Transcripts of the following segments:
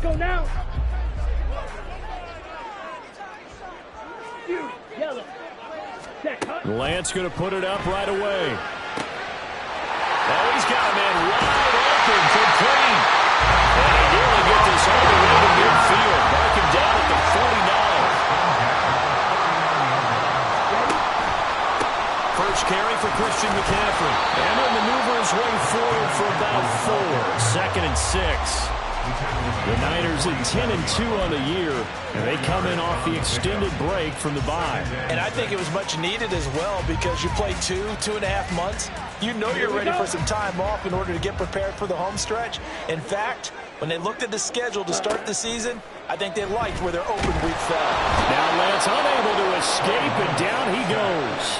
go now. Yellow. Lance going to put it up right away. Oh, he's got a man wide open for clean. And he nearly get this all the way to midfield. Mark him down at the 49. First carry for Christian McCaffrey. And he'll maneuver his way forward for about 4. 2nd and 6. The Niners at 10-2 on the year, and they come in off the extended break from the bye. And I think it was much needed as well because you play 2.5 months. You know you're ready for some time off in order to get prepared for the home stretch. In fact, when they looked at the schedule to start the season, I think they liked where their open week fell. Now Lance unable to escape, and down he goes.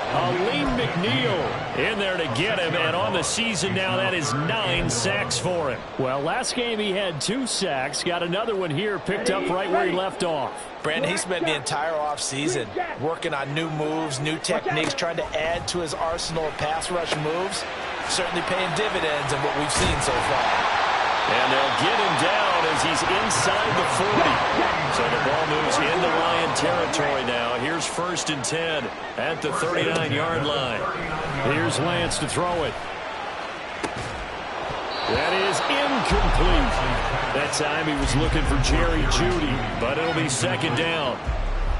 Aleem McNeil in there to get him, and on the season now, that is 9 sacks for him. Well, last game he had 2 sacks, got another one here, picked up right where he left off. Brandon, he spent the entire offseason working on new moves, new techniques, trying to add to his arsenal of pass rush moves. Certainly paying dividends in what we've seen so far. And they'll get him down as he's inside the 40. So the ball moves into Lion territory now. Here's 1st and 10 at the 39-yard line. Here's Lance to throw it. That is incomplete. That time he was looking for Jerry Jeudy, but it'll be 2nd down.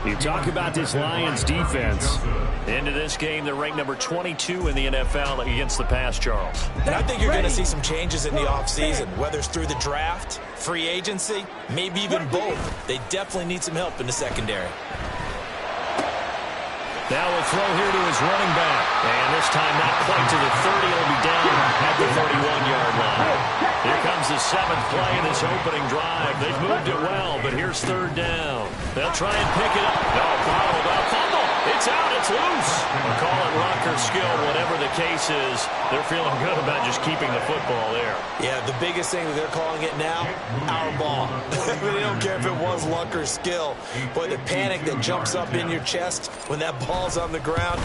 You talk about this Lions defense. Into this game, they're ranked number 22 in the NFL against the pass, Charles. And I think you're going to see some changes in the offseason, whether it's through the draft, free agency, maybe even both. They definitely need some help in the secondary. Now a throw here to his running back. And this time not quite to the 30. It'll be down at the 31-yard line. Here comes the 7th play in this opening drive. They've moved it well, but here's 3rd down. They'll try and pick it up. No, bottled up. Fumble. It's out. It's loose. We'll call it luck or skill. Whatever the case is, they're feeling good about just keeping the football there. Yeah, the biggest thing that they're calling it now, our ball. They don't care if it was luck or skill. Boy, the panic that jumps up in your chest when that ball's on the ground,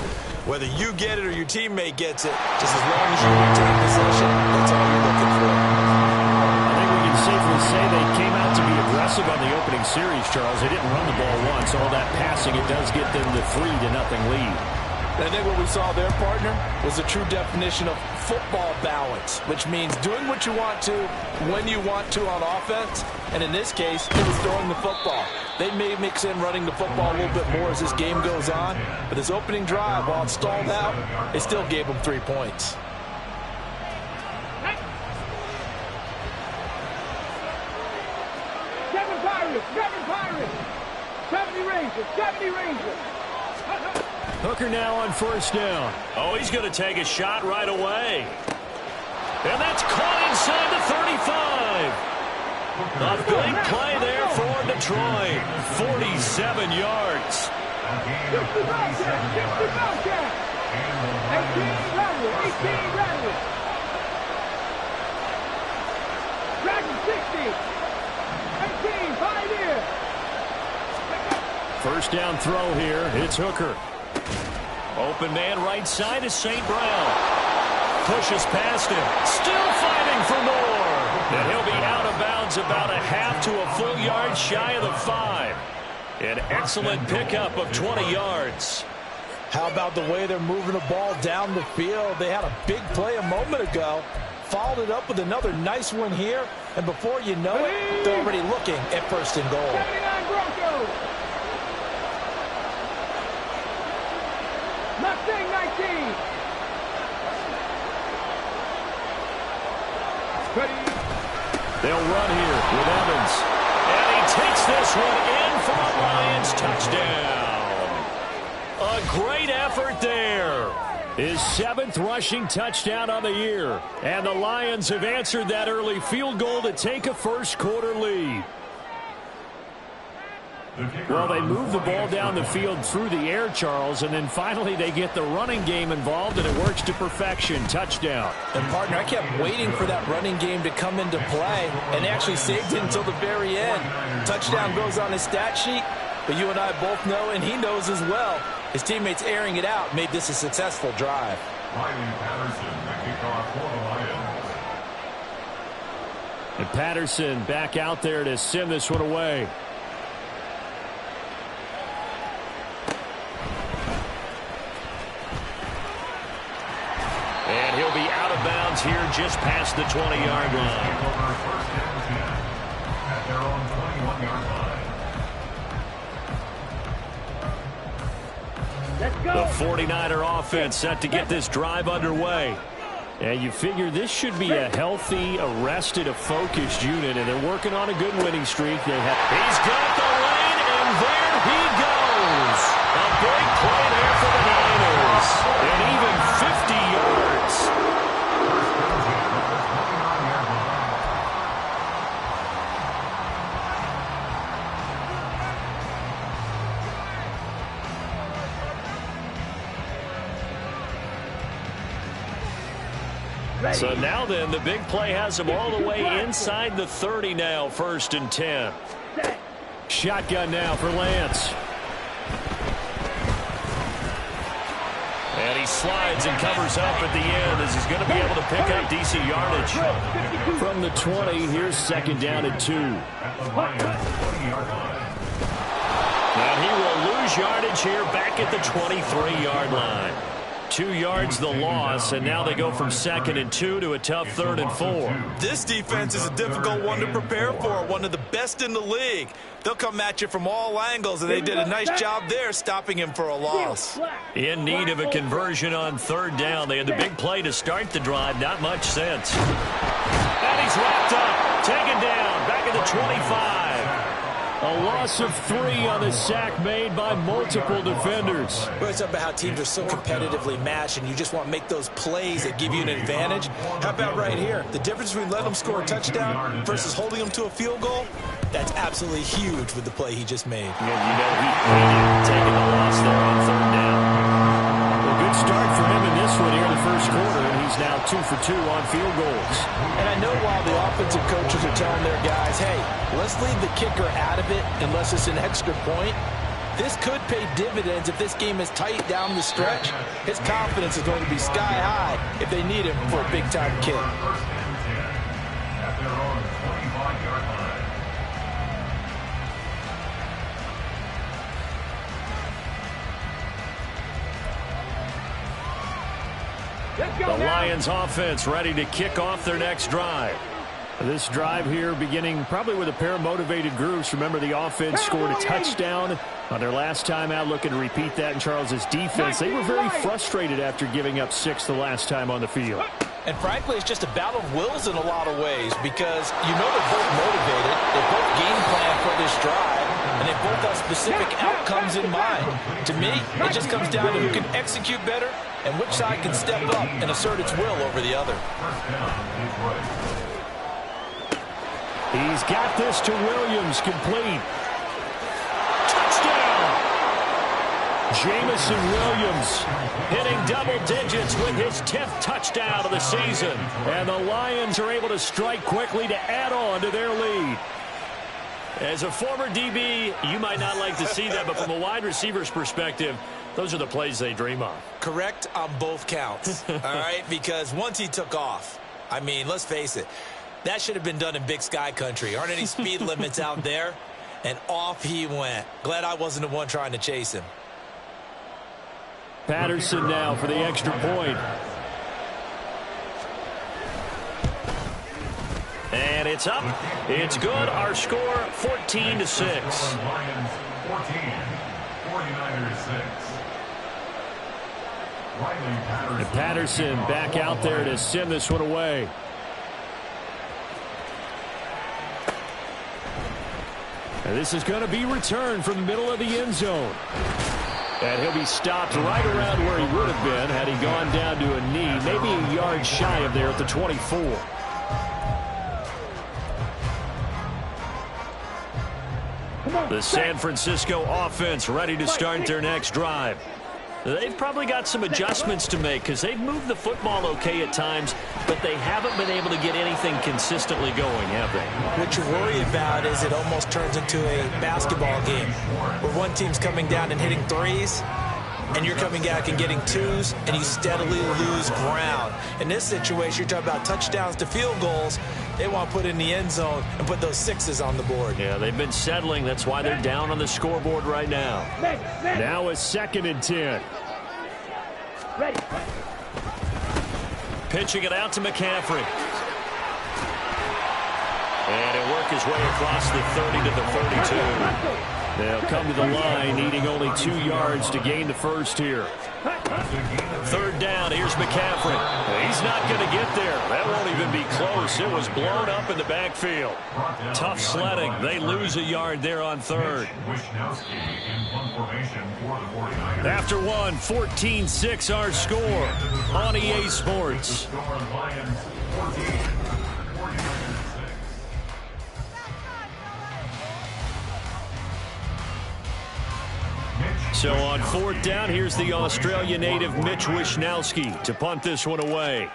whether you get it or your teammate gets it, just as long as you retain possession, that's all you're looking for. I think we can safely say they came out to be aggressive on the opening series, Charles. They didn't run the ball once. All that passing, it does get them the 3-0 lead. I think what we saw their partner was a true definition of football balance, which means doing what you want to when you want to on offense. And in this case, it was throwing the football. They may mix in running the football a little bit more as this game goes on. But this opening drive, while it stalled out, it still gave them 3 points. Seven Pirates! 70 Rangers! Hooker now on 1st down. Oh, he's going to take a shot right away. And that's caught inside the 35. A big play there for Detroit. 47 yards. 60 Bobcat! 18 Radley! Dragon 60! 18, Pioneer! 1st down throw here. It's Hooker. Open man right side is St. Brown. Pushes past him. Still fighting for more. And he'll be out of bounds about a half to a full yard shy of the 5. An excellent pickup of 20 yards. How about the way they're moving the ball down the field? They had a big play a moment ago. Followed it up with another nice one here. And before you know it, they're already looking at 1st and goal. 79 Broncos! Mustang 19! They'll run here with Evans. And he takes this one in for a Lions touchdown. A great effort there. His 7th rushing touchdown on the year. And the Lions have answered that early field goal to take a first-quarter lead. Well, they move the ball down the field through the air, Charles, and then finally they get the running game involved, and it works to perfection. Touchdown. And, partner, I kept waiting for that running game to come into play and actually saved it until the very end. Touchdown goes on his stat sheet, but you and I both know, and he knows as well, his teammates airing it out made this a successful drive. Riley Patterson, the kickoff for the Lions. And Patterson back out there to send this one away. And he'll be out of bounds here just past the 20-yard line. At their own 21-yard line. Let's go. The 49er offense set to get this drive underway. And you figure this should be a healthy, arrested, a focused unit, and they're working on a good winning streak. He's got the lane, and there he goes. A big play there for the Niners. And even 50 yards. So now then, the big play has them all the way inside the 30 now, 1st and 10. Shotgun now for Lance. And he slides and covers up at the end as he's going to be able to pick up decent yardage. From the 20, here's 2nd down and 2. And he will lose yardage here back at the 23-yard line. 2 yards the loss, and now they go from 2nd and 2 to a tough 3rd and 4. This defense is a difficult one to prepare for, one of the best in the league. They'll come at you from all angles, and they did a nice job there stopping him for a loss. In need of a conversion on 3rd down. They had the big play to start the drive, not much sense. And he's wrapped up, taken down, back at the 25. A loss of 3 on the sack made by multiple defenders. Well, it's about how teams are so competitively matched, and you just want to make those plays that give you an advantage. How about right here? The difference between letting them score a touchdown versus holding them to a field goal, that's absolutely huge with the play he just made. And you know he hated taking the loss there on 3rd down. A good start for him in this one here in the 1st quarter, and he's now 2 for 2 on field goals. And I know while the offensive coaches are telling their guys, hey, let's leave the kicker out of it unless it's an extra point, this could pay dividends if this game is tight down the stretch. His confidence is going to be sky high if they need him for a big-time kick. At their own 25-yard line. The Lions offense ready to kick off their next drive. This drive here beginning probably with a pair of motivated groups. Remember, the offense scored a touchdown on their last time out, looking to repeat that in Charles's defense. They were very frustrated after giving up 6 the last time on the field. And frankly, it's just a battle of wills in a lot of ways because you know they're both motivated. They both game plan for this drive, and they both have specific outcomes in mind. To me, it just comes down to who can execute better and which side can step up and assert its will over the other. He's got this to Williams, complete. Touchdown! Jamison Williams hitting double digits with his 10th touchdown of the season. And the Lions are able to strike quickly to add on to their lead. As a former DB, you might not like to see that, but from a wide receiver's perspective, those are the plays they dream of. Correct on both counts, all right? Because once he took off, I mean, let's face it, that should have been done in Big Sky country. Aren't any speed limits out there? And off he went. Glad I wasn't the one trying to chase him. Patterson now for the extra point. And it's up. It's good. Our score, 14-6. Lions 14, 49ers 6. And Patterson back out there to send this one away. And this is going to be returned from the middle of the end zone. And he'll be stopped right around where he would have been had he gone down to a knee, maybe a yard shy of there at the 24. The San Francisco offense ready to start their next drive. They've probably got some adjustments to make because they've moved the football okay at times, but they haven't been able to get anything consistently going, have they? What you worry about is it almost turns into a basketball game where one team's coming down and hitting threes, and you're coming back and getting twos, and you steadily lose ground. In this situation, you're talking about touchdowns to field goals. They want to put it in the end zone and put those 6s on the board. Yeah, they've been settling. That's why they're down on the scoreboard right now. Now a 2nd and 10. Ready. Pitching it out to McCaffrey. And he'll work his way across the 30 to the 32. They'll come to the line, needing only 2 yards to gain the first here. 3rd down. Here's McCaffrey. He's not going to get there. That won't even be close. It was blown up in the backfield. Tough sledding. They lose a yard there on 3rd. After one, 14-6 our score on EA Sports. So on 4th down, here's the Australia native Mitch Wishnowsky to punt this one away.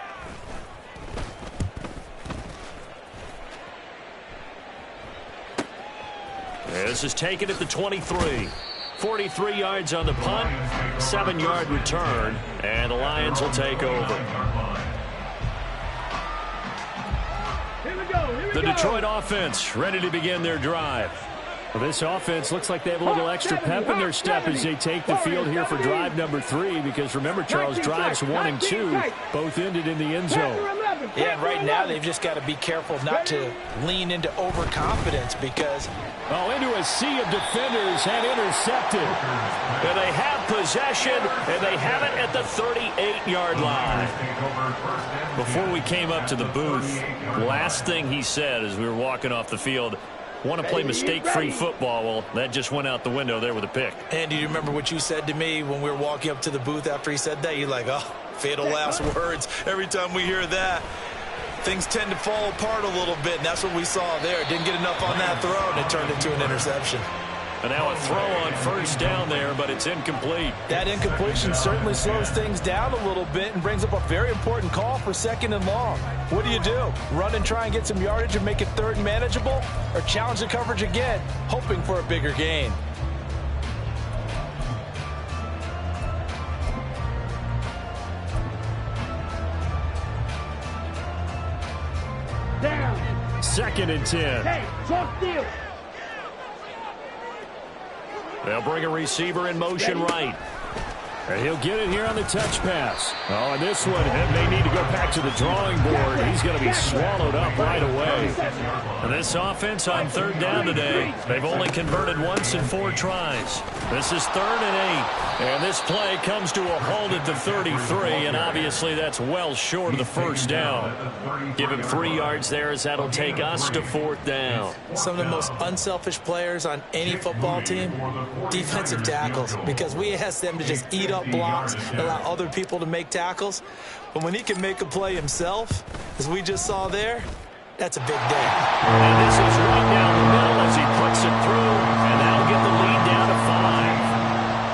This is taken at the 23. 43 yards on the punt, 7-yard return, and the Lions will take over. Here we go. The Detroit offense ready to begin their drive. Well, this offense looks like they have a little extra pep in their step as they take the field here for drive number 3, because remember, Charles, drives 1 and 2 both ended in the end zone. Yeah, and right now they've just got to be careful not to lean into overconfidence because... Oh, into a sea of defenders and intercepted. And they have possession, and they have it at the 38-yard line. Before we came up to the booth, last thing he said as we were walking off the field, want to play mistake-free football. Well, that just went out the window there with a pick. And do you remember what you said to me when we were walking up to the booth after he said that? You're like, oh, fatal last words. Every time we hear that, things tend to fall apart a little bit, and that's what we saw there. Didn't get enough on that throw, and it turned into an interception. And now a throw on 1st down there, but it's incomplete. That incompletion certainly slows things down a little bit and brings up a very important call for 2nd and long. What do? Run and try and get some yardage and make it 3rd and manageable? Or challenge the coverage again, hoping for a bigger gain? Down. 2nd and 10. Hey, short deal. They'll bring a receiver in motion right. And he'll get it here on the touch pass. Oh, and this one, they need to go back to the drawing board. He's going to be swallowed up right away. And this offense on 3rd down today, they've only converted once in 4 tries. This is 3rd and 8. And this play comes to a halt at the 33, and obviously that's well short of the 1st down. Give him 3 yards there as that'll take us to 4th down. Some of the most unselfish players on any football team, defensive tackles, because we ask them to just eat up blocks and allow other people to make tackles. But when he can make a play himself, as we just saw there, that's a big day. And this is right down the middle as he puts it through, and that'll get the lead down to 5.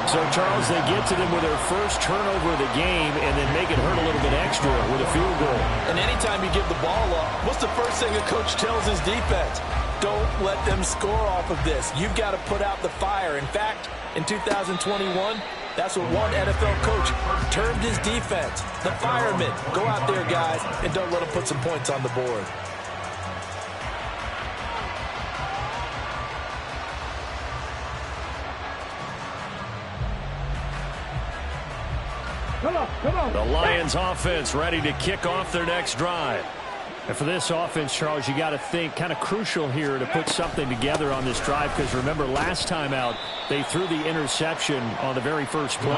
So, Charles, they get to them with their first turnover of the game and then make it hurt a little bit extra with a field goal. And anytime you give the ball up, what's the first thing a coach tells his defense? Don't let them score off of this. You've got to put out the fire. In fact, in 2021, that's what one NFL coach termed his defense. The firemen. Go out there, guys, and don't let them put some points on the board. Come on. The Lions offense ready to kick off their next drive. And for this offense, Charles, you got to think kind of crucial here to put something together on this drive, because remember last time out they threw the interception on the very first play.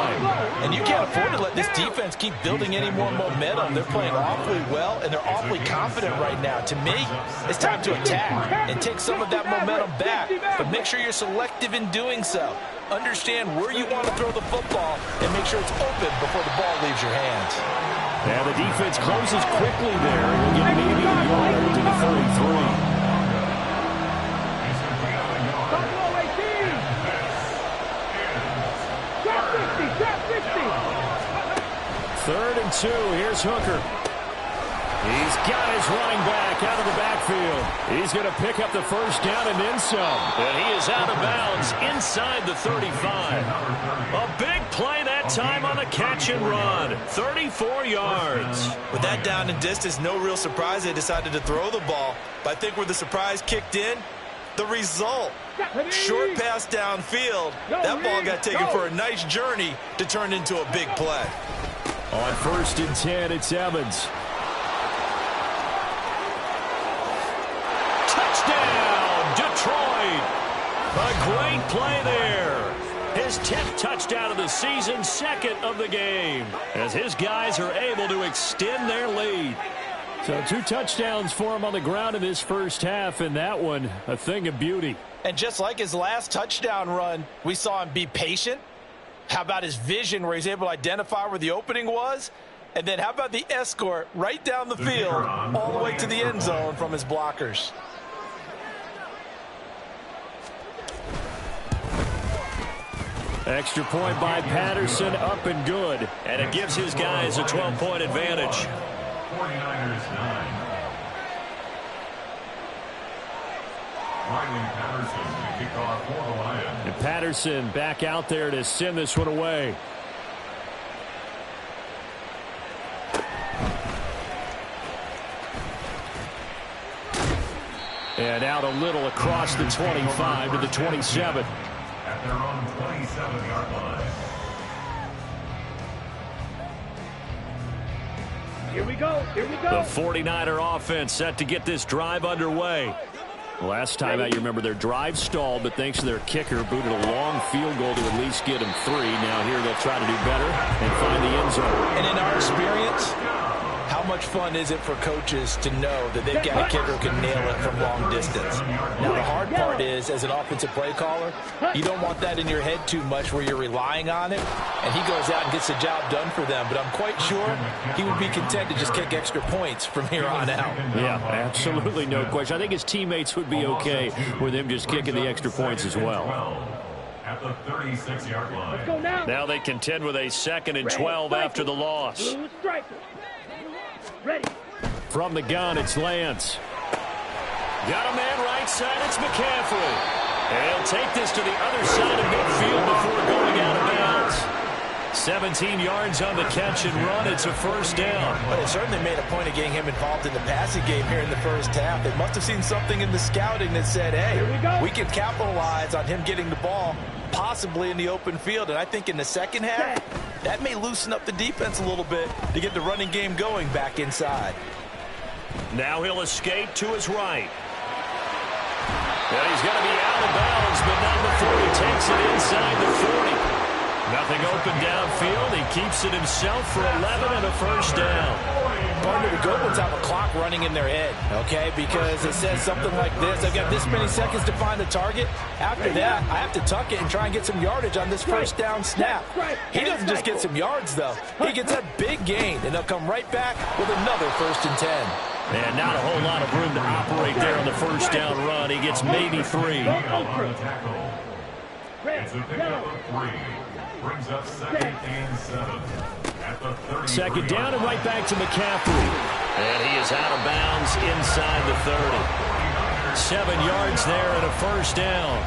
And you can't afford to let this defense keep building any more momentum. They're playing awfully well, and they're awfully confident right now. To me, it's time to attack and take some of that momentum back, but make sure you're selective in doing so. Understand where you want to throw the football and make sure it's open before the ball leaves your hands. Yeah, the defense closes quickly there. We'll get maybe a yard to the 33. Third and 2. Here's Hooker. He's got his running back out of the backfield. He's going to pick up the first down and then some. And he is out of bounds inside the 35. A big play that That time on the catch and run, 34 yards. With that down and distance, no real surprise they decided to throw the ball. But I think where the surprise kicked in, the result. Short pass downfield. That ball got taken for a nice journey to turn into a big play. On 1st and 10, it's Evans. Touchdown, Detroit. A great play there. His 10th touchdown of the season, 2nd of the game, as his guys are able to extend their lead. So 2 touchdowns for him on the ground in this first half, and that one a thing of beauty. And just like his last touchdown run, we saw him be patient. How about his vision where he's able to identify where the opening was? And then how about the escort right down the field all the way to the end zone from his blockers? Extra point by Patterson, up and good. And it gives his guys a 12-point advantage. 49ers 9. Riley Patterson to kick off for the Lions. And Patterson back out there to send this one away. And out a little across the 25 to the 27. At their own 27-yard line. Here we go. Here we go. The 49er offense set to get this drive underway. Last time out, you remember their drive stalled, but thanks to their kicker, booted a long field goal to at least get them 3. Now here they'll try to do better and find the end zone. And in our experience, how much fun is it for coaches to know that they've got a kicker who can nail it from long distance? Now, the hard part is, as an offensive play caller, you don't want that in your head too much where you're relying on it, and he goes out and gets the job done for them. But I'm quite sure he would be content to just kick extra points from here on out. Yeah, absolutely no question. I think his teammates would be okay with him just kicking the extra points as well. At the 36-yard line. Go now. Now they contend with a 2nd and 12 after the loss. Blue striker. Ready. From the gun, it's Lance. Got a man right side, it's McCaffrey. And he'll take this to the other side of midfield before going out of bounds. 17 yards on the catch and run. It's a first down. But it certainly made a point of getting him involved in the passing game here in the first half. They must have seen something in the scouting that said, hey, we can capitalize on him getting the ball possibly in the open field. And I think in the second half, that may loosen up the defense a little bit to get the running game going back inside. Now he'll escape to his right. And he's going to be out of bounds, but not before he takes it inside the 40. Nothing open downfield. He keeps it himself for 11 and a first down. Partner, the good ones have a clock running in their head, okay? Because it says something like this. I've got this many seconds to find the target. After that, I have to tuck it and try and get some yardage on this first down snap. He doesn't just get some yards, though. He gets a big gain, and they'll come right back with another 1st and 10. And not a whole lot of room to operate there on the first down run. He gets maybe 3. On the tackle. It's a pickup of 3. Brings up 2nd and 7. At the 30. Second down and right back to McCaffrey. And he is out of bounds inside the 30. 7 yards there and a first down.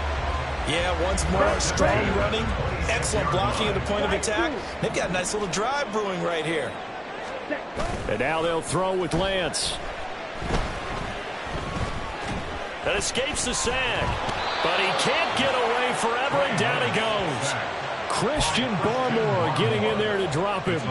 Yeah, once more, strong running, excellent blocking at the point of attack. They've got a nice little drive brewing right here. And now they'll throw with Lance. That escapes the sack. But he can't get away forever, and down he goes. Christian Barmore getting in there to drop him.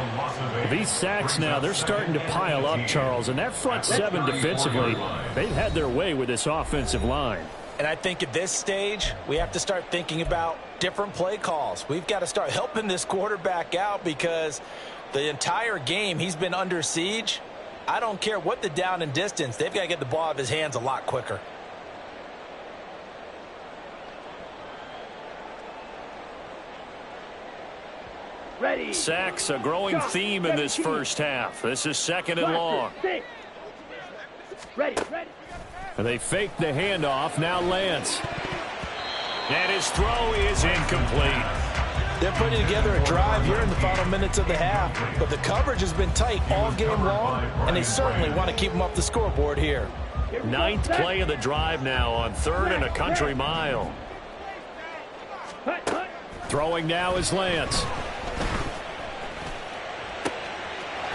These sacks now, they're starting to pile up, Charles. And that front 7 defensively, they've had their way with this offensive line. And I think at this stage, we have to start thinking about different play calls. We've got to start helping this quarterback out because the entire game he's been under siege. I don't care what the down and distance. They've got to get the ball out of his hands a lot quicker. Ready. Sacks, a growing theme in this first half. This is 2nd and long. Ready. And they fake the handoff. Now Lance. And his throw is incomplete. They're putting together a drive here in the final minutes of the half, but the coverage has been tight all game long, and they certainly want to keep them off the scoreboard here. 9th play of the drive now on 3rd and a country mile. Throwing now is Lance.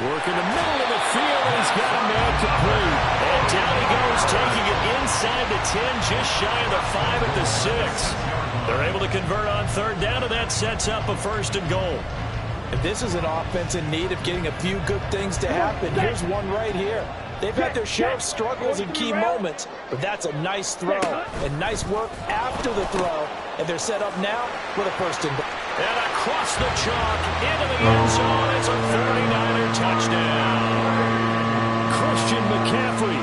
Working the middle of the field, and he's got a man complete. And down he goes, taking it inside the 10, just shy of the 5 at the 6. They're able to convert on third down, and that sets up a 1st and goal. If this is an offense in need of getting a few good things to happen, here's one right here. They've had their share of struggles in key moments, but that's a nice throw and nice work after the throw. And they're set up now with a 1st and goal. And across the chalk, into the end zone, it's a 39er touchdown. Christian McCaffrey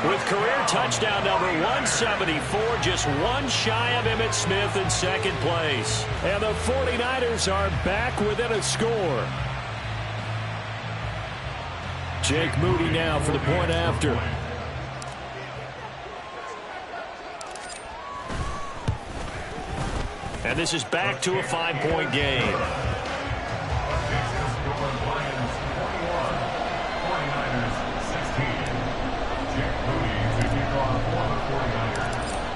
with career touchdown number 174, just one shy of Emmitt Smith in 2nd place. And the 49ers are back within a score. Jake Moody now for the point after. And this is back to a 5-point game.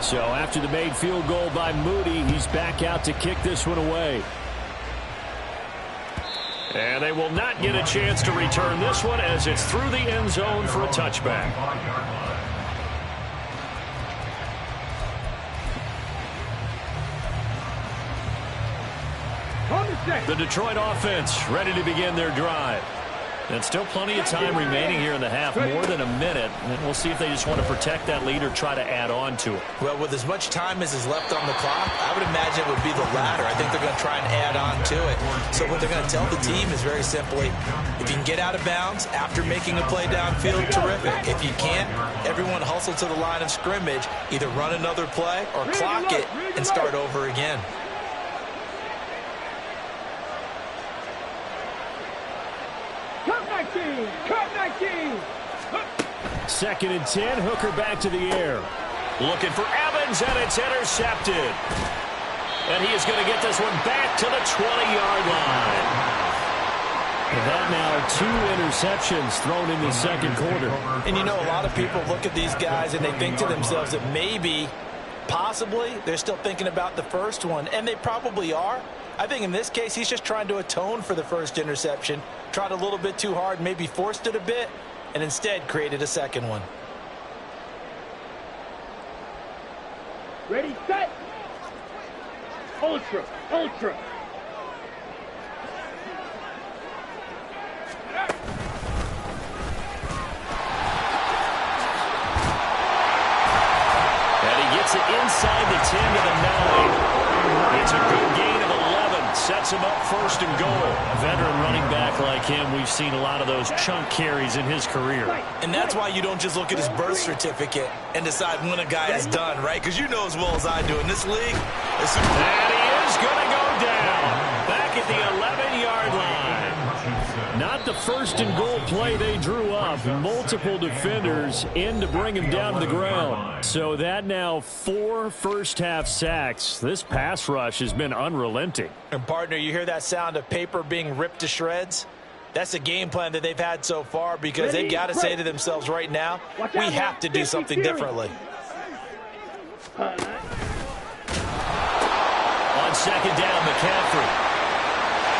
So after the made field goal by Moody, he's back out to kick this one away. And they will not get a chance to return this one as it's through the end zone for a touchback. The Detroit offense ready to begin their drive. And still plenty of time remaining here in the half, more than a minute. And we'll see if they just want to protect that lead or try to add on to it. Well, with as much time as is left on the clock, I would imagine it would be the latter. I think they're going to try and add on to it. So what they're going to tell the team is very simply, if you can get out of bounds after making a play downfield, terrific. If you can't, everyone hustle to the line of scrimmage, either run another play or clock it and start over again. Second and 10, Hooker back to the air. Looking for Evans, and it's intercepted. And he is going to get this one back to the 20-yard line. And that now 2 interceptions thrown in the 2nd quarter. And you know, a lot of people look at these guys and they think to themselves that maybe, possibly, they're still thinking about the first one. And they probably are. I think in this case, he's just trying to atone for the first interception. Tried a little bit too hard, maybe forced it a bit, and instead created a second one. Ready, set. Ultra, ultra. And he gets it inside the 10 to the 9. It's a good gain of 11. Sets him up 1st and goal. A veteran running back like him, we've seen a lot of those chunk carries in his career. And that's why you don't just look at his birth certificate and decide when a guy is done, right? Because you know as well as I do, in this league, and he is going to go down back at the 11-yard line. Not the 1st and goal play they drew up. Multiple defenders in to bring him down to the ground. So that now 4 first-half sacks. This pass rush has been unrelenting. And, partner, you hear that sound of paper being ripped to shreds? That's the game plan that they've had so far because they've got to say to themselves right now, we have to do something differently. On 2nd down, McCaffrey.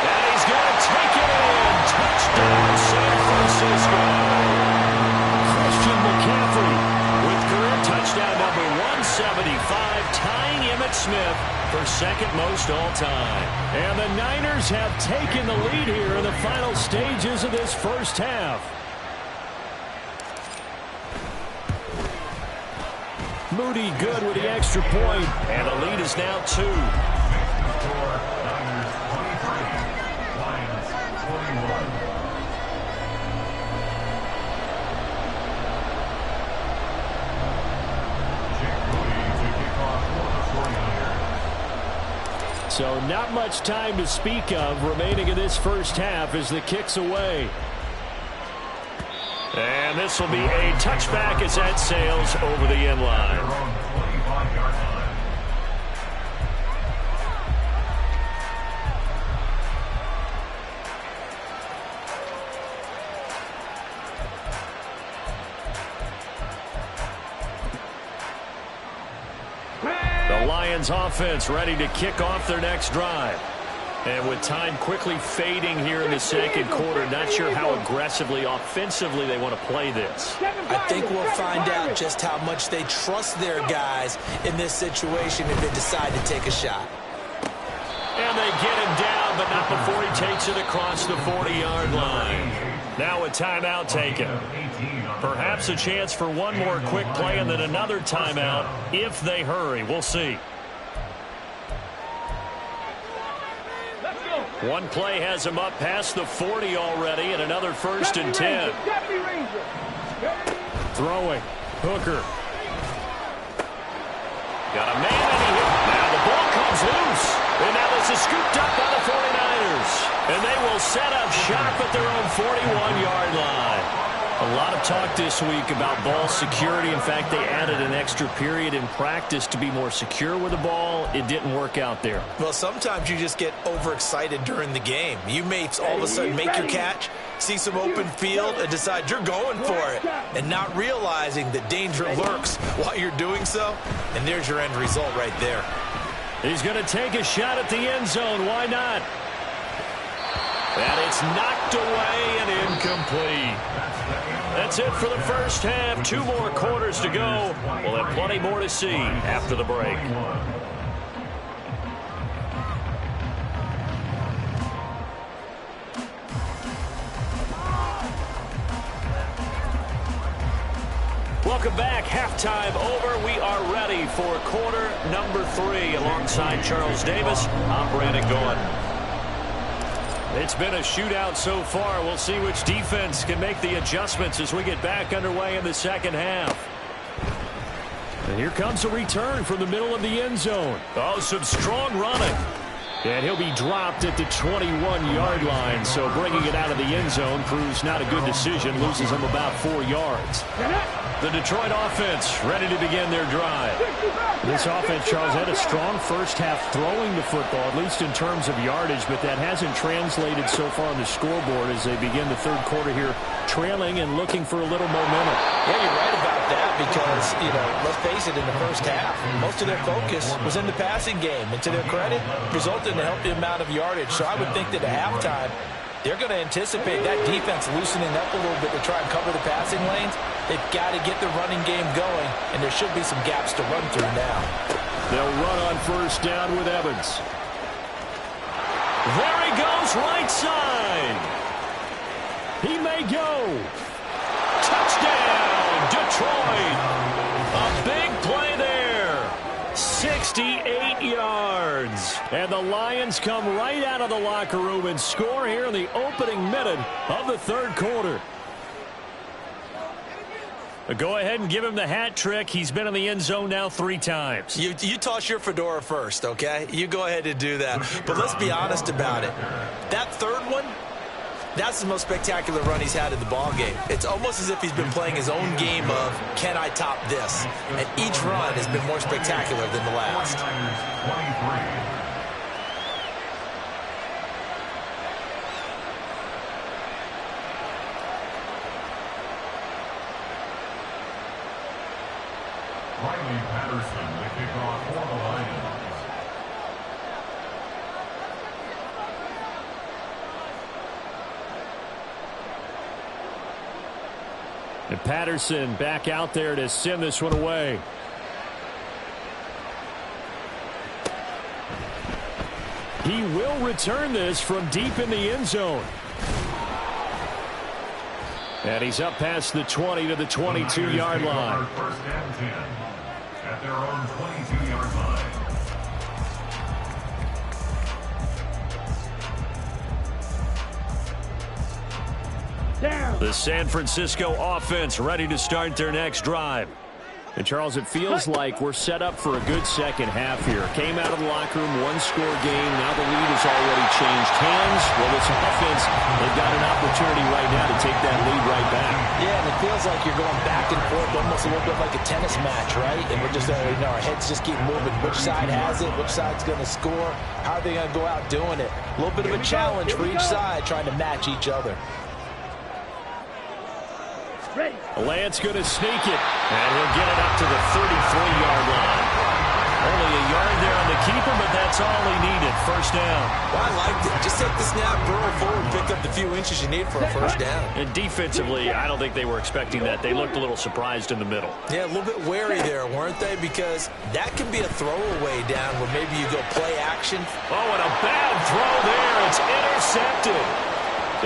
And he's going to take it in. Touchdown, San Francisco. Christian McCaffrey with career touchdown number 175, tying Emmitt Smith for 2nd most all-time. And the Niners have taken the lead here in the final stages of this first half. Moody good with the extra point. And the lead is now 2. So not much time to speak of remaining in this first half as the kick's away. And this will be a touchback as that sails over the end line. The Lions offense ready to kick off their next drive. And with time quickly fading here in the second quarter, not sure how aggressively, offensively they want to play this. I think we'll find out just how much they trust their guys in this situation if they decide to take a shot. And they get him down, but not before he takes it across the 40-yard line. Now a timeout taken. Perhaps a chance for one more quick play and then another timeout if they hurry. We'll see. One play has him up past the 40 already, and another 1st and 10. Throwing. Hooker. Got a man and he hit. Now the ball comes loose. And now this is scooped up by the 49ers. And they will set up shop at their own 41-yard line. A lot of talk this week about ball security. In fact, they added an extra period in practice to be more secure with the ball. It didn't work out there. Well, sometimes you just get overexcited during the game. You may all of a sudden make your catch, see some open field, and decide you're going for it, and not realizing that danger lurks while you're doing so. And there's your end result right there. He's going to take a shot at the end zone. Why not? And it's knocked away and incomplete. That's it for the first half. 2 more quarters to go. We'll have plenty more to see after the break. Welcome back. Halftime over. We are ready for quarter number 3 alongside Charles Davis. I'm Brandon Gaudin. It's been a shootout so far. We'll see which defense can make the adjustments as we get back underway in the second half. And here comes a return from the middle of the end zone. Oh, some strong running. And he'll be dropped at the 21-yard line. So bringing it out of the end zone proves not a good decision. Loses him about 4 yards. The Detroit offense ready to begin their drive. This offense, Charles, had a strong first half throwing the football, at least in terms of yardage, but that hasn't translated so far on the scoreboard as they begin the third quarter here, trailing and looking for a little momentum. Yeah, you're right about that because, let's face it, in the first half, most of their focus was in the passing game. And to their credit, resulted in a healthy amount of yardage. So I would think that at halftime, they're going to anticipate that defense loosening up a little bit to try and cover the passing lanes. They've got to get the running game going, and there should be some gaps to run through now. They'll run on first down with Evans. There he goes, right side. He may go. Touchdown, Detroit. A big play there. 68 yards. And the Lions come right out of the locker room and score here in the opening minute of the third quarter. Go ahead and give him the hat trick. He's been in the end zone now 3 times. You toss your fedora first, okay? You go ahead and do that. But let's be honest about it. That third one, that's the most spectacular run he's had in the ballgame. It's almost as if he's been playing his own game of, can I top this? And each run has been more spectacular than the last. 23. Riley Patterson, the kickoff for the Lions. And Patterson back out there to send this one away. He will return this from deep in the end zone. And he's up past the 20 to the 22-yard line. First and 10 at their own 22-yard line. Down. The San Francisco offense ready to start their next drive. And, Charles, it feels like we're set up for a good second half here. Came out of the locker room, 1-score game. Now the lead has already changed hands. Well, this offense, they've got an opportunity right now to take that lead right back. Yeah, and it feels like you're going back and forth, almost a little bit like a tennis match, right? And we're just, our heads just keep moving. Which side has it? Which side's going to score? How are they going to go out doing it? A little bit of a challenge for each side, trying to match each other. Ready. Lance going to sneak it, and he'll get it up to the 33-yard line. Only a yard there on the keeper, but that's all he needed. First down. Well, I liked it. Just take the snap, burrow forward, pick up the few inches you need for a first down. And defensively, I don't think they were expecting that. They looked a little surprised in the middle. Yeah, a little bit wary there, weren't they? Because that can be a throwaway down where maybe you go play action. Oh, and a bad throw there. It's intercepted.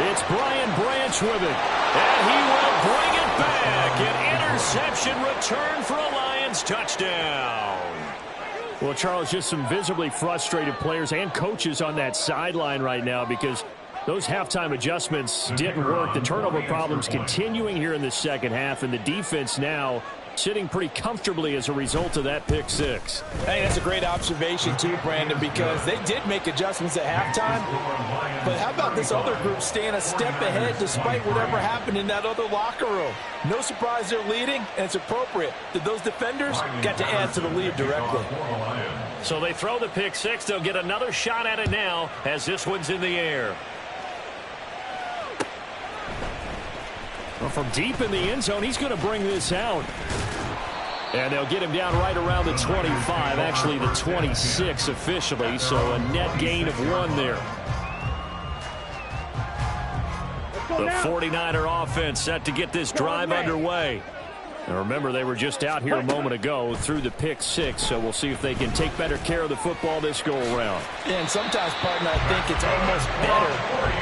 It's Brian Branch with it. And he will bring it back. An interception return for a Lions touchdown. Well, Charles, just some visibly frustrated players and coaches on that sideline right now because those halftime adjustments didn't work. The turnover problems continuing here in the second half, and the defense now sitting pretty comfortably as a result of that pick six. Hey, that's a great observation too, Brandon, because they did make adjustments at halftime. But how about this other group staying a step ahead despite whatever happened in that other locker room? No surprise they're leading, and it's appropriate that those defenders got to add to the lead directly. So they throw the pick six. They'll get another shot at it now as this one's in the air. Well, from deep in the end zone, he's going to bring this out. And they'll get him down right around the 25, actually the 26 officially, so a net gain of 1 there. The 49er offense set to get this drive underway. And remember, they were just out here a moment ago through the pick six, so we'll see if they can take better care of the football this go-around. And sometimes, partner, I think it's almost better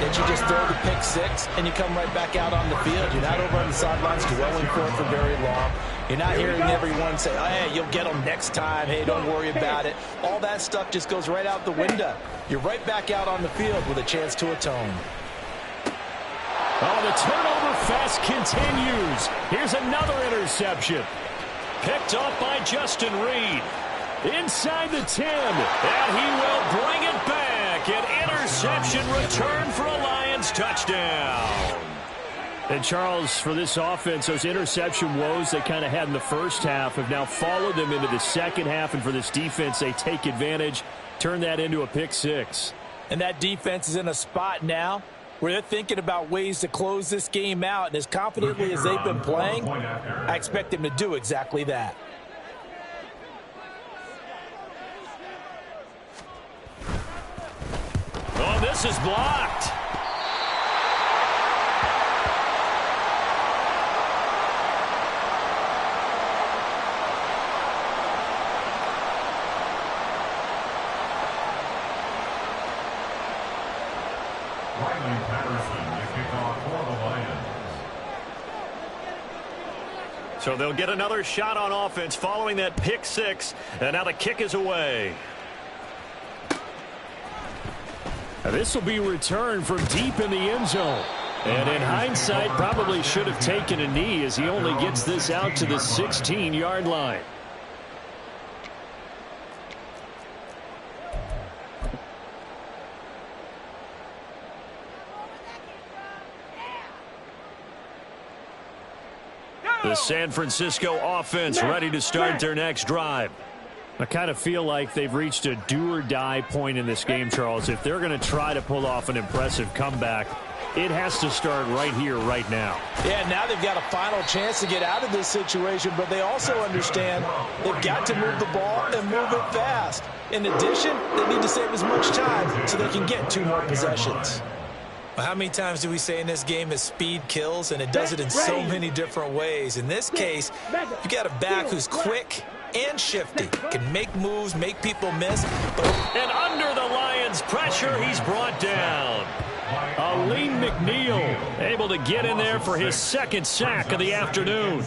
that you just throw the pick six and you come right back out on the field. You're not over on the sidelines dwelling for it for very long. You're not hearing everyone say, oh, hey, you'll get them next time. Hey, don't worry about it. All that stuff just goes right out the window. You're right back out on the field with a chance to atone. Oh, the turnover fest continues. Here's another interception. Picked up by Justin Reed. Inside the 10. And he will bring it back. An interception return for a Lions touchdown. And Charles, for this offense, those interception woes they kind of had in the first half have now followed them into the second half. And for this defense, they take advantage, turn that into a pick six. And that defense is in a spot now where they're thinking about ways to close this game out. And as confidently as they've been playing, I expect them to do exactly that. Oh, this is blocked. Riley Patterson, the kickoff for the Lions. So they'll get another shot on offense following that pick six. And now the kick is away. Now this will be returned from deep in the end zone. And in hindsight, probably should have taken a knee as he only gets this out to the 16-yard line. The San Francisco offense ready to start their next drive. I kind of feel like they've reached a do-or-die point in this game, Charles. If they're going to try to pull off an impressive comeback, it has to start right here, right now. Yeah, now they've got a final chance to get out of this situation, but they also understand they've got to move the ball and move it fast. In addition, they need to save as much time so they can get 2 more possessions. How many times do we say in this game that speed kills, and it does it in so many different ways? In this case, you got a back who's quick and shifty, can make moves, make people miss. And under the Lions' pressure, he's brought down. Aleem McNeil able to get in there for his second sack of the afternoon.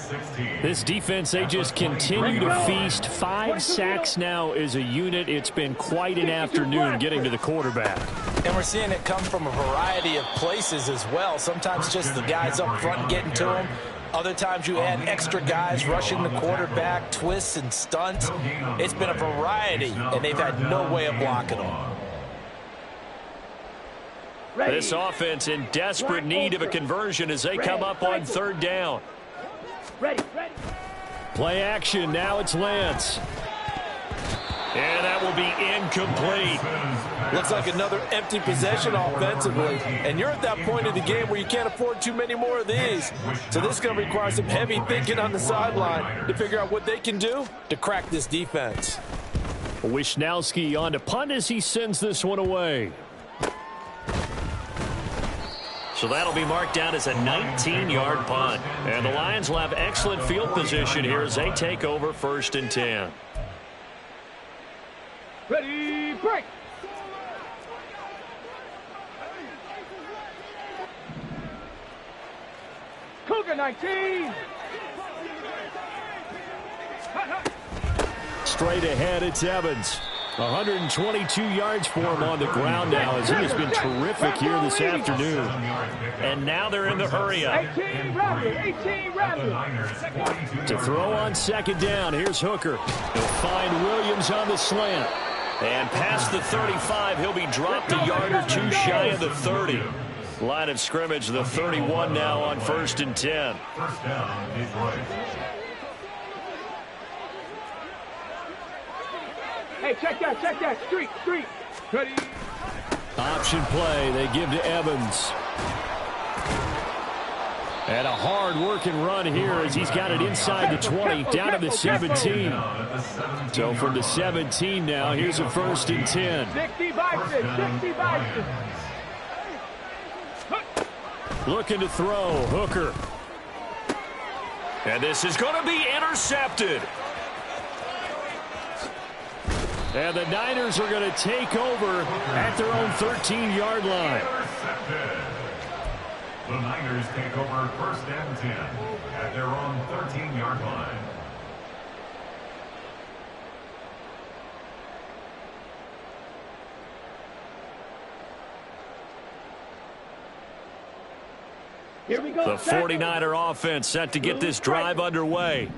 This defense, they just continue to feast. 5 sacks now as a unit. It's been quite an afternoon getting to the quarterback. And we're seeing it come from a variety of places as well. Sometimes just the guys up front getting to him. Other times you add extra guys rushing the quarterback, twists and stunts. It's been a variety, and they've had no way of blocking them. This offense in desperate need of a conversion as they come up on 3rd down. Play action. Now it's Lance. And that will be incomplete. Looks like another empty possession offensively. And you're at that point in the game where you can't afford too many more of these. So this is going to require some heavy thinking on the sideline to figure out what they can do to crack this defense. Wisnowski on to punt as he sends this one away. So that'll be marked down as a 19-yard punt. And the Lions will have excellent field position here as they take over 1st and 10. Ready, break. Cougar 19. Straight ahead, it's Evans. 122 yards for him on the ground now as he has been terrific here this afternoon. And now they're in the hurry up. 18 Raptors. To throw on 2nd down, here's Hooker. He'll find Williams on the slant. And past the 35, he'll be dropped a yard or two shy of the 30. Line of scrimmage, the 31 now on 1st and 10. First down, Detroit. Hey, check that. Street. Ready. Option play, they give to Evans. And a hard-working run here as he's got it inside the 20, down to the 17. So from the 17 now, here's a 1st and 10. 60 Bison. Looking to throw, Hooker. And this is going to be intercepted. And the Niners are going to take over at their own 13-yard line. Intercepted. The Niners take over 1st and 10 at their own 13-yard line. Here we go. The 49er offense set to get this drive underway.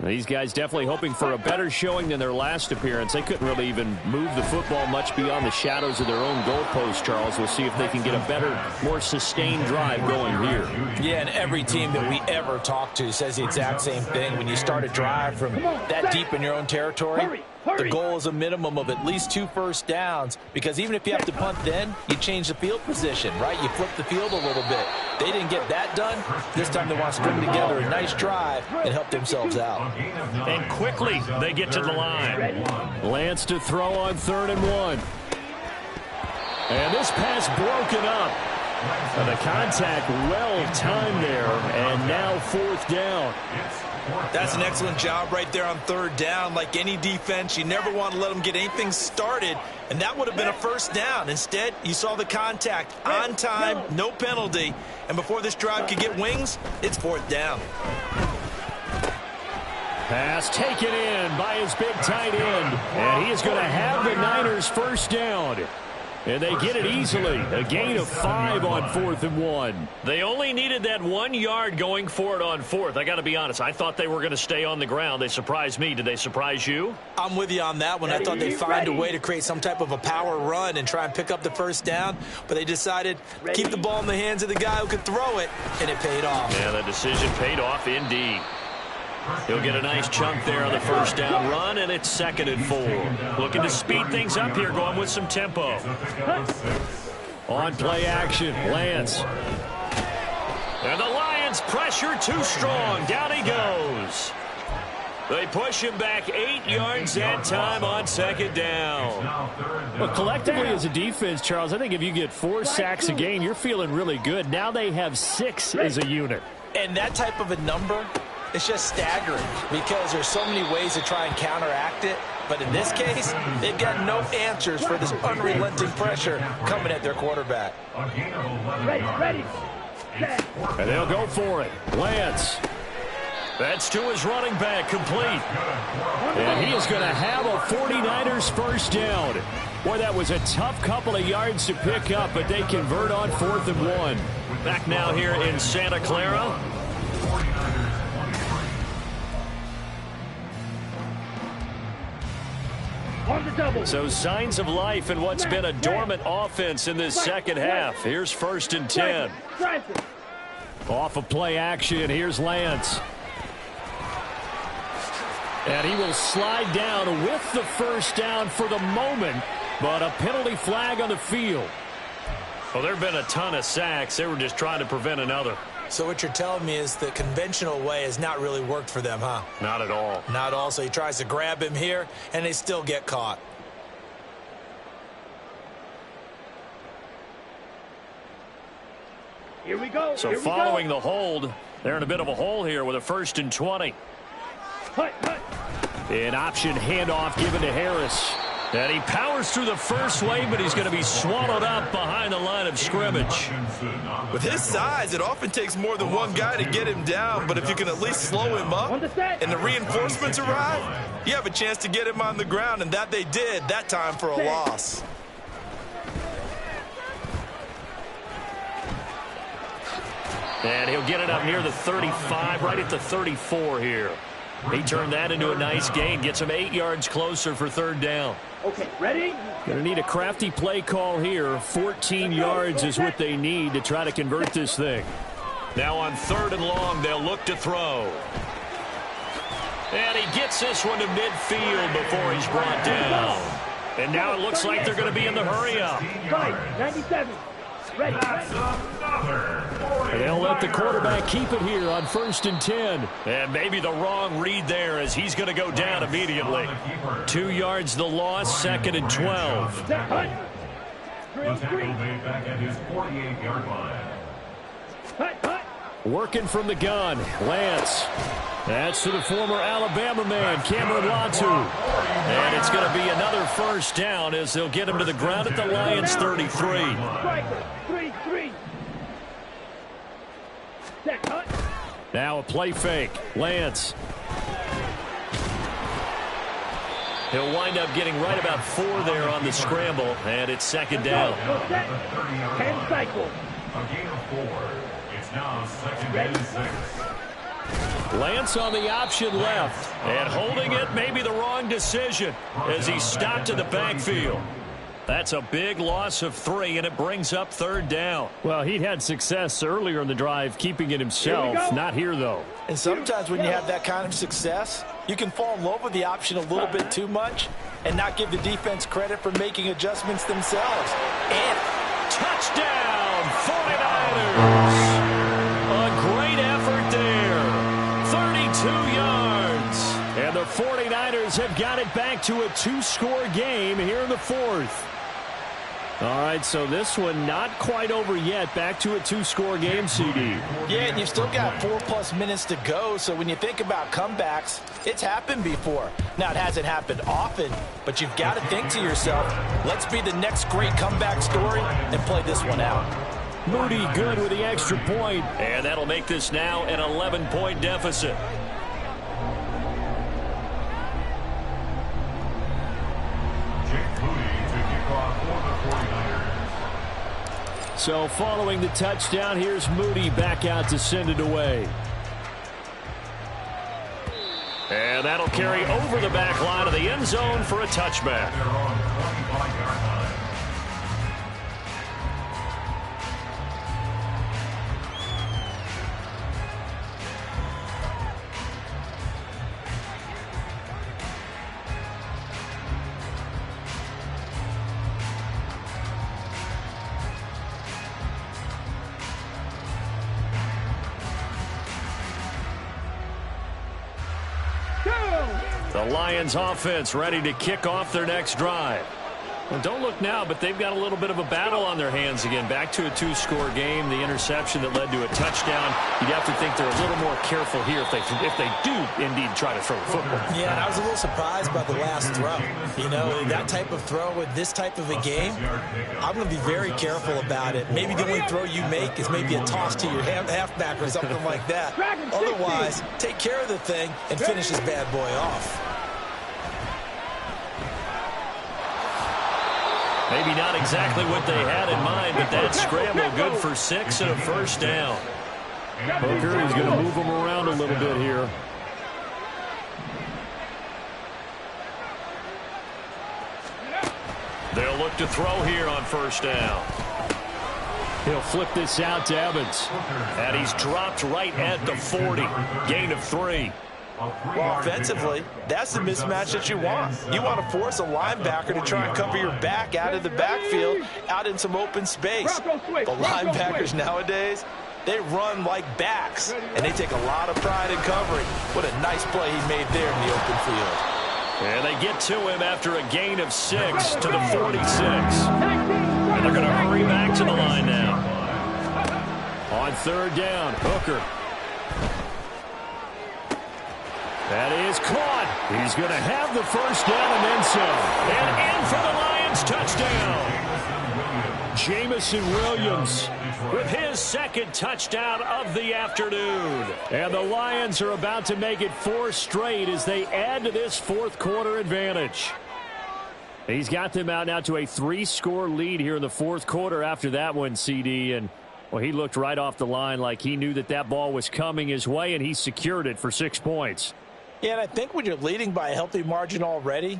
These guys definitely hoping for a better showing than their last appearance. They couldn't really even move the football much beyond the shadows of their own goalpost, Charles. We'll see if they can get a better, more sustained drive going here. Yeah, and every team that we ever talk to says the exact same thing. When you start a drive from that deep in your own territory, the goal is a minimum of at least 2 first downs, because even if you have to punt then, you change the field position, right? You flip the field a little bit. They didn't get that done. This time they want to string together a nice drive and help themselves out. And quickly, they get to the line. Lance to throw on 3rd and 1. And this pass broken up. And the contact well timed there, and now 4th down. That's an excellent job right there on 3rd down. Like any defense, you never want to let them get anything started, and that would have been a 1st down. Instead, you saw the contact on time, no penalty, and before this drive could get wings, it's 4th down. Pass taken in by his big tight end, and he is going to have the Niners 1st down. And they get it easily. A gain of 5 on 4th and 1. They only needed that 1 yard going for it on 4th. I got to be honest. I thought they were going to stay on the ground. They surprised me. Did they surprise you? I'm with you on that one. I thought they'd find a way to create some type of a power run and try and pick up the 1st down, but they decided to keep the ball in the hands of the guy who could throw it, and it paid off. Yeah, the decision paid off indeed. He'll get a nice chunk there on the 1st down run, and it's 2nd and 4. Looking to speed things up here, going with some tempo. On play action, Lance. And the Lions pressure too strong. Down he goes. They push him back 8 yards that time on 2nd down. Well, collectively as a defense, Charles, I think if you get 4 sacks a game, you're feeling really good. Now they have 6 as a unit. And that type of a number, it's just staggering because there's so many ways to try and counteract it. But in this case, they've got no answers for this unrelenting pressure coming at their quarterback. Ready. And they'll go for it. Lance. That's to his running back, complete. And he is going to have a 49ers 1st down. Boy, that was a tough couple of yards to pick up, but they convert on 4th and 1. Back now here in Santa Clara. So signs of life in what's been a dormant offense in this 2nd half. Here's 1st and 10. Off of play action, here's Lance. And he will slide down with the 1st down for the moment, but a penalty flag on the field. Well, there have been a ton of sacks. They were just trying to prevent another. So what you're telling me is the conventional way has not really worked for them, huh? Not at all. Not at all. So he tries to grab him here, and they still get caught. Here we go. So following the hold, they're in a bit of a hole here with a 1st and 20. Hut, hut. An option handoff given to Harris. And he powers through the first wave, but he's going to be swallowed up behind the line of scrimmage. With his size, it often takes more than one guy to get him down, but if you can at least slow him up and the reinforcements arrive, you have a chance to get him on the ground, and that they did, that time for a loss. And he'll get it up near the 35, right at the 34 here. He turned that into a nice gain, gets him 8 yards closer for 3rd down. Okay, ready? Going to need a crafty play call here. 14 yards is what they need to try to convert this thing. Now on 3rd and long, they'll look to throw. And he gets this one to midfield before he's brought down. And now it looks like they're going to be in the hurry-up. 97. Ready. They'll let the quarterback keep it here on 1st and 10. And maybe the wrong read there as he's going to go down immediately. 2 yards the loss, 2nd and 12. Set, hut. The tackle made back at his 48-yard line. Hut, hut. Working from the gun, Lance. That's to the former Alabama man, Cameron Latu. And it's going to be another 1st down as they'll get him to the ground at the Lions' 33. Striker. 3-3. Set, hut. Now a play fake. Lance. He'll wind up getting right about 4 there on the scramble, and it's 2nd down. Go set. 10 cycle. A gain of 4. It's now 2nd and 6. Lance on the option left. And holding it may be the wrong decision as he stopped in the backfield. That's a big loss of 3, and it brings up 3rd down. Well, he'd had success earlier in the drive keeping it himself. Not here, though. And sometimes when you have that kind of success, you can fall in love with the option a little bit too much and not give the defense credit for making adjustments themselves. And touchdown, 49ers! A great effort there. 32 yards. And the 49ers have got it back to a 2-score game here in the 4th. All right, so this one not quite over yet. Back to a 2-score game, CD. Yeah, and you've still got 4+ minutes to go, so when you think about comebacks, it's happened before. Now, it hasn't happened often, but you've got to think to yourself, let's be the next great comeback story and play this one out. Moody good with the extra point. And that'll make this now an 11-point deficit. So following the touchdown, here's Moody back out to send it away. And that'll carry over the back line of the end zone for a touchback. The Lions offense ready to kick off their next drive. Well, don't look now, but they've got a little bit of a battle on their hands again. Back to a 2-score game. The interception that led to a touchdown. You'd have to think they're a little more careful here if they do indeed try to throw the football. Yeah, and I was a little surprised by the last throw. You know, that type of throw with this type of a game, I'm going to be very careful about it. Maybe the only throw you make is maybe a toss to your halfback or something like that. Otherwise, take care of the thing and finish this bad boy off. Maybe not exactly what they had in mind, but that scramble good for 6 and a 1st down. Booker is going to move them around a little bit here. They'll look to throw here on 1st down. He'll flip this out to Evans. And he's dropped right at the 40. Gain of 3. Well, offensively, that's the mismatch that you want. You want to force a linebacker to try and cover your back out of the backfield, out in some open space. The linebackers nowadays, they run like backs, and they take a lot of pride in covering. What a nice play he made there in the open field. And they get to him after a gain of 6 to the 46. And they're going to hurry back to the line now. On third down, Hooker. That is caught. He's going to have the first down and then some. And in for the Lions touchdown. Jameson Williams with his second touchdown of the afternoon. And the Lions are about to make it 4 straight as they add to this fourth quarter advantage. He's got them out now to a 3-score lead here in the fourth quarter after that one, CD. And, well, he looked right off the line like he knew that that ball was coming his way, and he secured it for 6 points. Yeah, and I think when you're leading by a healthy margin already,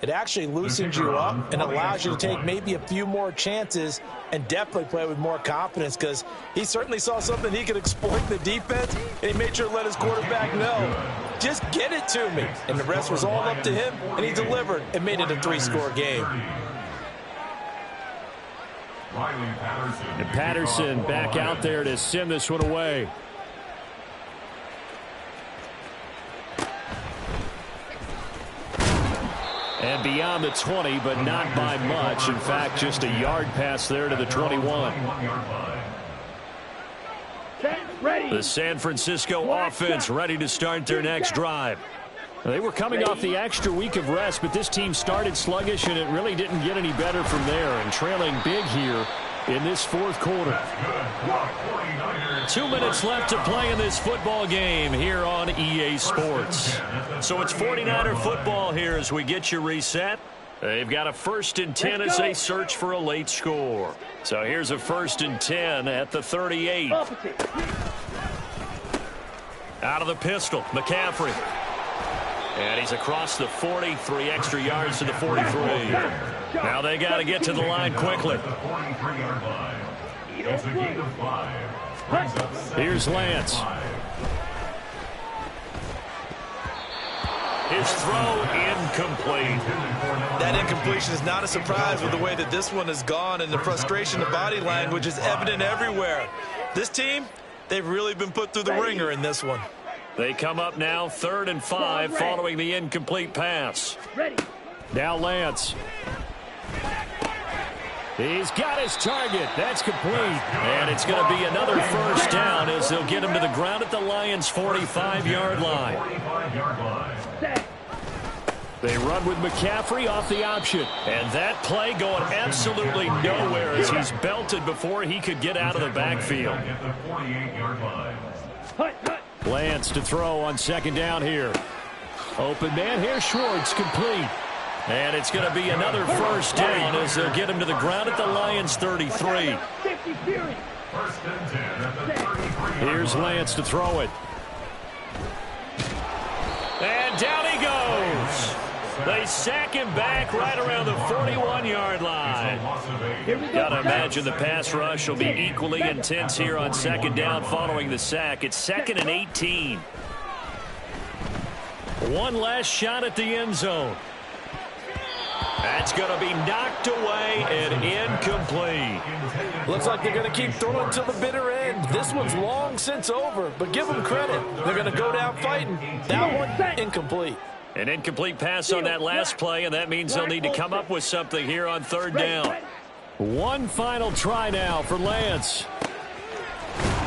it actually loosens you up and allows you to take maybe a few more chances and definitely play with more confidence, because he certainly saw something he could exploit in the defense, and he made sure to let his quarterback know, just get it to me. And the rest was all up to him, and he delivered and made it a 3-score game. And Patterson back out there to send this one away. And beyond the 20, but not by much. In fact, just a yard pass there to the 21. The San Francisco offense ready to start their next drive. They were coming off the extra week of rest, but this team started sluggish, and it really didn't get any better from there. And trailing big here in this fourth quarter. 2 minutes left to play in this football game here on EA Sports. So it's 49er football here as we get you reset. They've got a 1st and 10 as they search for a late score. So here's a 1st and 10 at the 38. Out of the pistol, McCaffrey. And he's across the 40, 3 extra yards to the 43. Now they got to get to the line quickly. Here's Lance. His throw incomplete. That incompletion is not a surprise with the way that this one has gone, and the frustration, the body language is evident everywhere. This team, they've really been put through the ringer in this one. They come up now 3rd and 5 following the incomplete pass. Now Lance. He's got his target. That's complete. And it's going to be another first down as they'll get him to the ground at the Lions' 45-yard line. They run with McCaffrey off the option. And that play going absolutely nowhere as he's belted before he could get out of the backfield. Lance to throw on 2nd down here. Open man here, Schwartz, complete. And it's going to be another first down as they'll get him to the ground at the Lions' 33. Here's Lance to throw it. And down he goes. They sack him back right around the 41-yard line. Got to imagine the pass rush will be equally intense here on 2nd down following the sack. It's 2nd and 18. One last shot at the end zone. That's going to be knocked away and incomplete. Looks like they're going to keep throwing to the bitter end. This one's long since over, but give them credit. They're going to go down fighting. That one, incomplete. An incomplete pass on that last play, and that means they'll need to come up with something here on 3rd down. One final try now for Lance.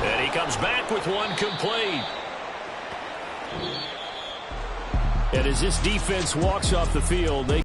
And he comes back with one complete. And as this defense walks off the field, they